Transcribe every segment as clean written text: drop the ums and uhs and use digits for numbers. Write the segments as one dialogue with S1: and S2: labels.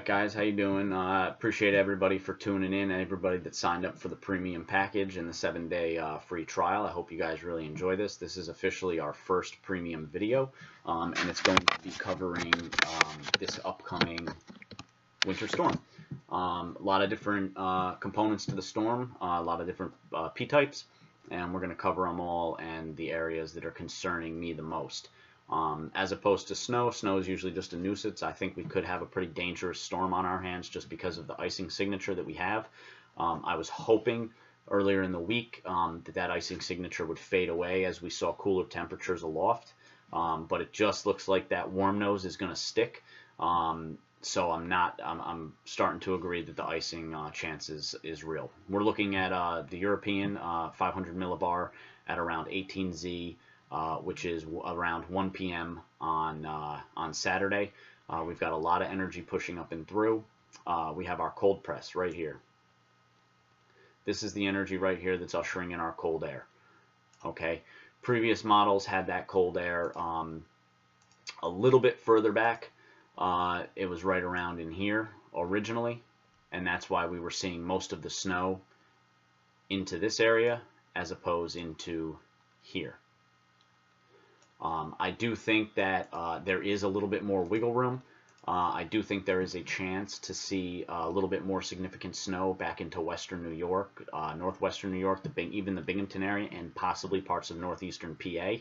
S1: Alright guys, how you doing? Appreciate everybody for tuning in, everybody that signed up for the premium package and the 7-day free trial. I hope you guys really enjoy this. This is officially our first premium video, and it's going to be covering this upcoming winter storm. A lot of different components to the storm, a lot of different P-types, and we're going to cover them all and the areas that are concerning me the most. As opposed to snow is usually just a nuisance. I think we could have a pretty dangerous storm on our hands just because of the icing signature that we have. I was hoping earlier in the week that icing signature would fade away as we saw cooler temperatures aloft, but it just looks like that warm nose is going to stick. So I'm starting to agree that the icing chance is real. We're looking at the European 500 millibar at around 18Z. Which is around 1 p.m. on Saturday. We've got a lot of energy pushing up and through. We have our cold press right here. This is the energy right here that's ushering in our cold air. Okay, previous models had that cold air a little bit further back. It was right around in here originally, and that's why we were seeing most of the snow into this area as opposed into here. I do think that there is a little bit more wiggle room. I do think there is a chance to see a little bit more significant snow back into western New York, northwestern New York, even the Binghamton area, and possibly parts of northeastern PA.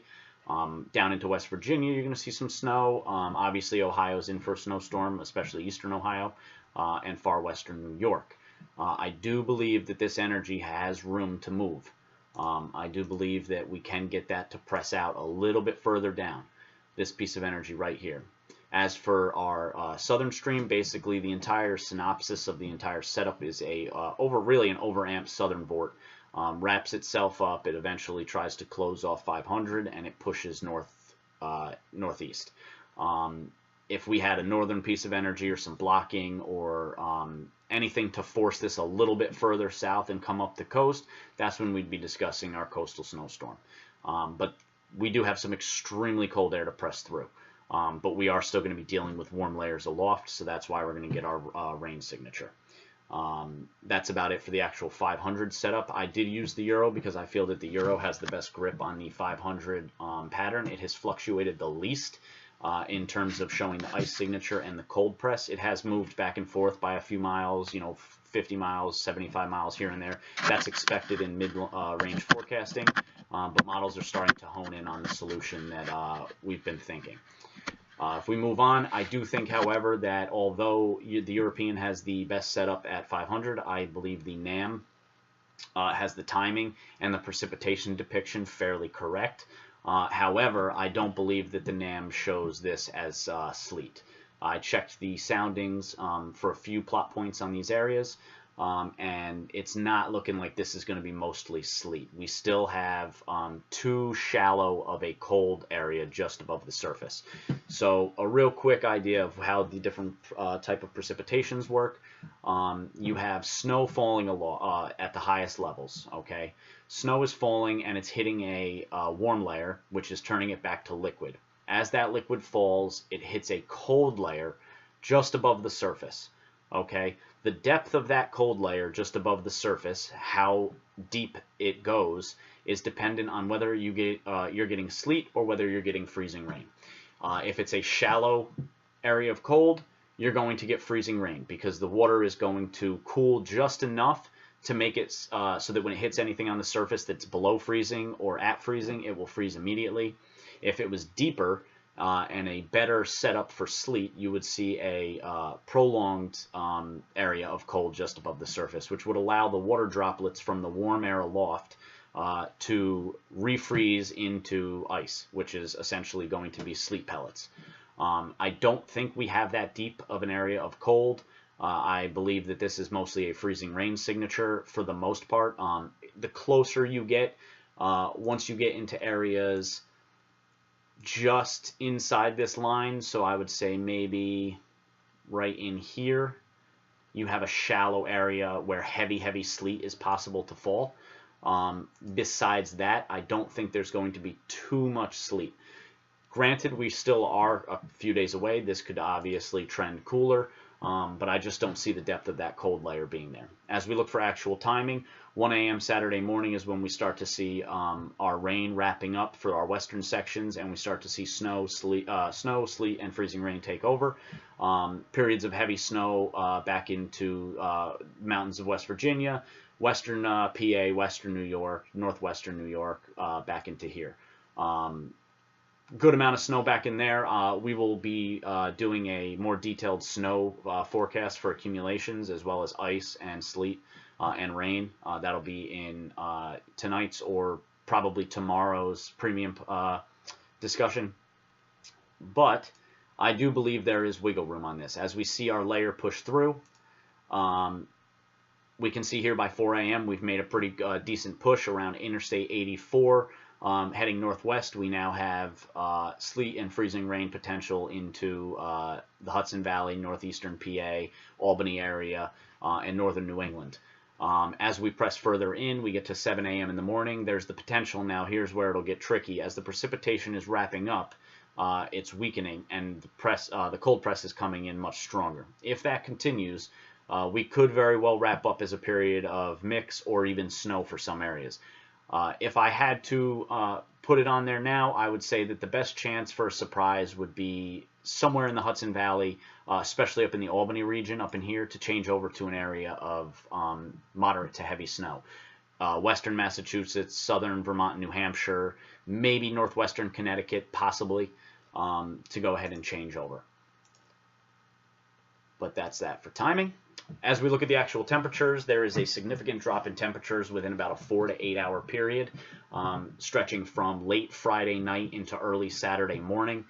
S1: Down into West Virginia, you're going to see some snow. Obviously, Ohio's in for a snowstorm, especially eastern Ohio, and far western New York. I do believe that this energy has room to move. I do believe that we can get that to press out a little bit further down, this piece of energy right here. As for our southern stream, basically the entire synopsis of the entire setup is really an overamped southern vort. Wraps itself up, it eventually tries to close off 500, and it pushes northeast. If we had a northern piece of energy or some blocking or anything to force this a little bit further south and come up the coast, that's when we'd be discussing our coastal snowstorm. But we do have some extremely cold air to press through. But we are still going to be dealing with warm layers aloft, so that's why we're going to get our rain signature. That's about it for the actual 500 setup. I did use the Euro because I feel that the Euro has the best grip on the 500 pattern. It has fluctuated the least. In terms of showing the ice signature and the cold press. It has moved back and forth by a few miles, 50 miles, 75 miles here and there. That's expected in mid-range forecasting, but models are starting to hone in on the solution that we've been thinking. If we move on, I do think, however, that although the European has the best setup at 500, I believe the NAM has the timing and the precipitation depiction fairly correct. However, I don't believe that the NAM shows this as sleet. I checked the soundings for a few plot points on these areas, and it's not looking like this is going to be mostly sleet. We still have too shallow of a cold area just above the surface. So a real quick idea of how the different type of precipitations work. You have snow falling at the highest levels. Okay, snow is falling and it's hitting a warm layer, which is turning it back to liquid. As that liquid falls, it hits a cold layer just above the surface. Okay, the depth of that cold layer just above the surface, how deep it goes, is dependent on whether you're getting sleet or whether you're getting freezing rain. If it's a shallow area of cold, you're going to get freezing rain because the water is going to cool just enough to make it so that when it hits anything on the surface that's below freezing or at freezing, it will freeze immediately. If it was deeper and a better setup for sleet, you would see a prolonged area of cold just above the surface, which would allow the water droplets from the warm air aloft to refreeze into ice, which is essentially going to be sleet pellets. I don't think we have that deep of an area of cold. I believe that this is mostly a freezing rain signature for the most part. The closer you get, once you get into areas just inside this line, so I would say maybe right in here, you have a shallow area where heavy sleet is possible to fall. Besides that, I don't think there's going to be too much sleet. Granted, we still are a few days away. This could obviously trend cooler. but I just don't see the depth of that cold layer being there. As we look for actual timing, 1 a.m. Saturday morning is when we start to see our rain wrapping up for our western sections, and we start to see snow, sleet, and freezing rain take over. Periods of heavy snow back into mountains of West Virginia, western PA, western New York, northwestern New York, back into here. Good amount of snow back in there. We will be doing a more detailed snow forecast for accumulations, as well as ice and sleet and rain. That'll be in tonight's or probably tomorrow's premium discussion. But I do believe there is wiggle room on this. As we see our layer push through, we can see here by 4 a.m. we've made a pretty decent push around Interstate 84. Heading northwest, we now have sleet and freezing rain potential into the Hudson Valley, northeastern PA, Albany area, and northern New England. As we press further in, we get to 7 a.m. in the morning. There's the potential now. Here's where it'll get tricky. As the precipitation is wrapping up, it's weakening, and the cold press is coming in much stronger. If that continues, we could very well wrap up as a period of mix or even snow for some areas. If I had to put it on there now, I would say that the best chance for a surprise would be somewhere in the Hudson Valley, especially up in the Albany region, up in here, to change over to an area of moderate to heavy snow. Western Massachusetts, southern Vermont, New Hampshire, maybe northwestern Connecticut, possibly, to go ahead and change over. But that's that for timing. As we look at the actual temperatures, there is a significant drop in temperatures within about a 4 to 8 hour period, stretching from late Friday night into early Saturday morning.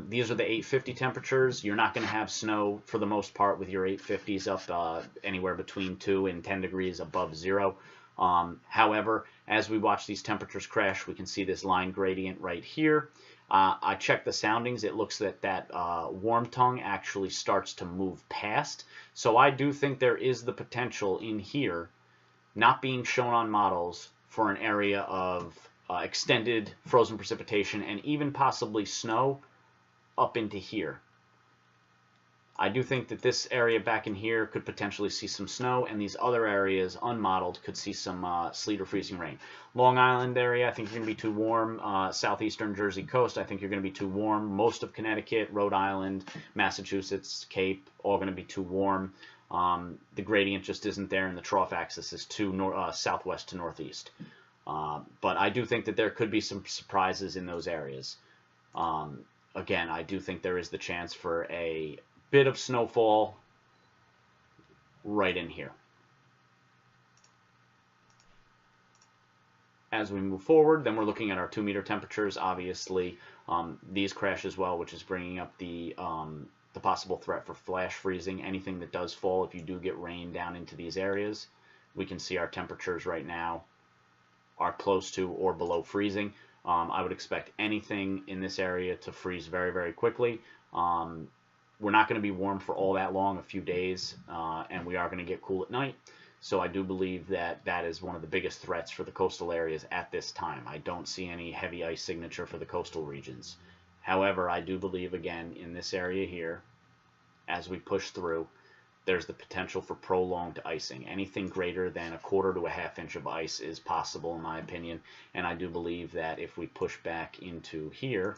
S1: These are the 850 temperatures. You're not going to have snow for the most part with your 850s up anywhere between 2 and 10 degrees above zero. However, as we watch these temperatures crash, we can see this line gradient right here. I checked the soundings. It looks that warm tongue actually starts to move past. So I do think there is the potential in here, not being shown on models, for an area of extended frozen precipitation and even possibly snow up into here. I do think that this area back in here could potentially see some snow, and these other areas, unmodeled, could see some sleet or freezing rain. Long Island area, I think you're going to be too warm. Southeastern Jersey coast, I think you're going to be too warm. Most of Connecticut, Rhode Island, Massachusetts, Cape, all going to be too warm. The gradient just isn't there, and the trough axis is too southwest to northeast. But I do think that there could be some surprises in those areas. Again, I do think there is the chance for a bit of snowfall right in here. As we move forward, then we're looking at our 2-meter temperatures. Obviously, these crash as well, which is bringing up the possible threat for flash freezing. Anything that does fall, if you do get rain down into these areas, we can see our temperatures right now are close to or below freezing. I would expect anything in this area to freeze very, very quickly. We're not going to be warm for all that long, a few days, and we are going to get cool at night. So I do believe that that is one of the biggest threats for the coastal areas at this time. I don't see any heavy ice signature for the coastal regions. However, I do believe, again, in this area here, as we push through, there's the potential for prolonged icing. Anything greater than a 1/4 to a 1/2 inch of ice is possible, in my opinion. And I do believe that if we push back into here,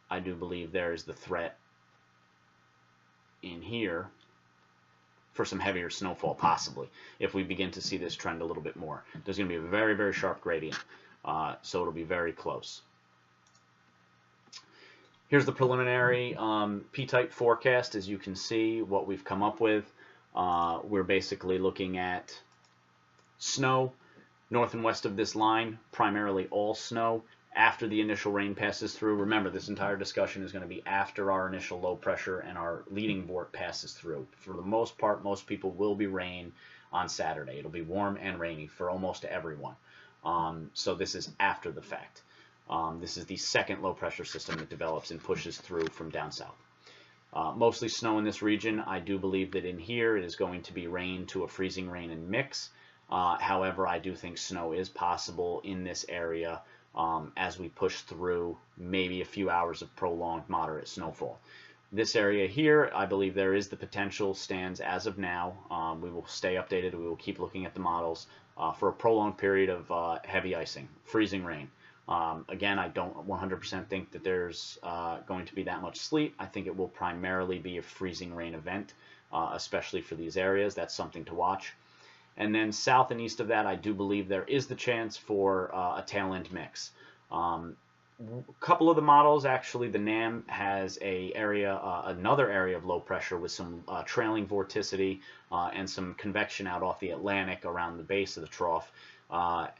S1: I do believe there is the threat in here for some heavier snowfall, possibly, if we begin to see this trend a little bit more. There's going to be a very, very sharp gradient, so it'll be very close. Here's the preliminary P-type forecast. As you can see, what we've come up with, we're basically looking at snow north and west of this line, primarily all snow. After the initial rain passes through, remember, this entire discussion is going to be after our initial low pressure and our leading vort passes through. For the most part, most people will be rain on Saturday. It'll be warm and rainy for almost everyone. So this is after the fact. This is the second low pressure system that develops and pushes through from down south. Mostly snow in this region. I do believe that in here it is going to be rain to a freezing rain and mix. However, I do think snow is possible in this area as we push through maybe a few hours of prolonged moderate snowfall. This area here, I believe there is the potential, stands as of now. We will stay updated. We will keep looking at the models for a prolonged period of heavy icing, freezing rain. Again, I don't 100% think that there's going to be that much sleet. I think it will primarily be a freezing rain event, especially for these areas. That's something to watch. And then south and east of that, I do believe there is the chance for a tail end mix. A couple of the models, actually, the NAM has another area of low pressure with some trailing vorticity and some convection out off the Atlantic around the base of the trough,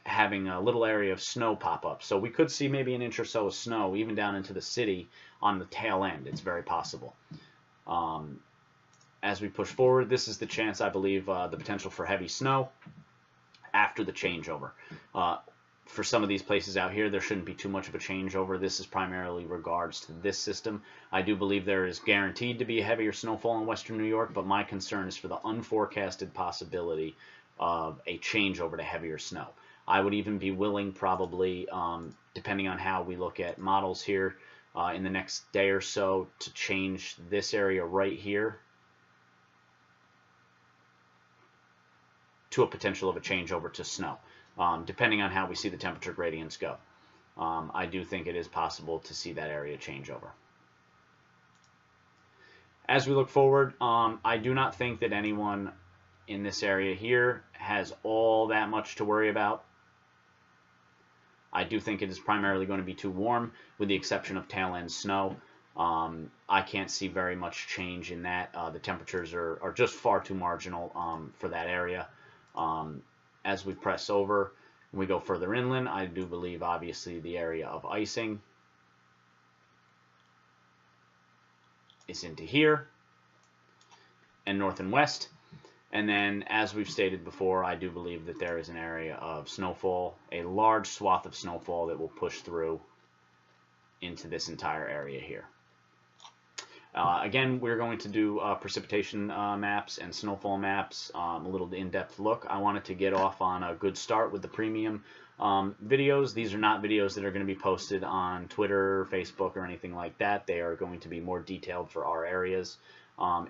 S1: having a little area of snow pop up. So we could see maybe an inch or so of snow even down into the city on the tail end. It's very possible. As we push forward, this is the chance, I believe, the potential for heavy snow after the changeover. For some of these places out here, there shouldn't be too much of a changeover. This is primarily regards to this system. I do believe there is guaranteed to be heavier snowfall in western New York, but my concern is for the unforecasted possibility of a changeover to heavier snow. I would even be willing, probably, depending on how we look at models here, in the next day or so, to change this area right here to a potential of a changeover to snow. Depending on how we see the temperature gradients go. I do think it is possible to see that area change over. As we look forward, I do not think that anyone in this area here has all that much to worry about. I do think it is primarily going to be too warm, with the exception of tail end snow. I can't see very much change in that. The temperatures are just far too marginal for that area. As we press over and we go further inland, I do believe, obviously, the area of icing is into here and north and west. And then, as we've stated before, I do believe that there is an area of snowfall, a large swath of snowfall that will push through into this entire area here. Again, we're going to do precipitation maps and snowfall maps, a little in-depth look. I wanted to get off on a good start with the premium videos. These are not videos that are going to be posted on Twitter, Facebook, or anything like that. They are going to be more detailed for our areas.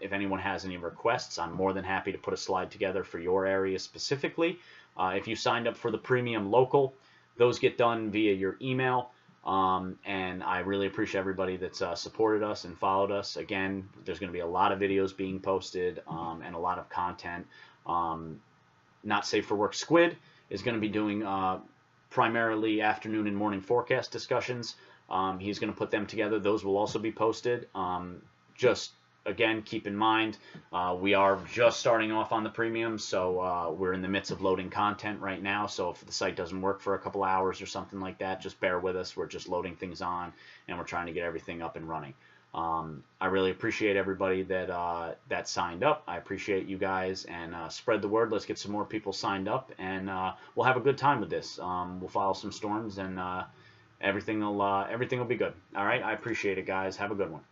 S1: If anyone has any requests, I'm more than happy to put a slide together for your area specifically. If you signed up for the premium local, those get done via your email. And I really appreciate everybody that's supported us and followed us. Again, there's going to be a lot of videos being posted and a lot of content. Not Safe for Work Squid is going to be doing primarily afternoon and morning forecast discussions. He's going to put them together. Those will also be posted. Just again, keep in mind, we are just starting off on the premium, so we're in the midst of loading content right now. So if the site doesn't work for a couple hours or something like that, just bear with us. We're just loading things on, and we're trying to get everything up and running. I really appreciate everybody that signed up. I appreciate you guys, and spread the word. Let's get some more people signed up, and we'll have a good time with this. We'll follow some storms, and everything will be good. All right, I appreciate it, guys. Have a good one.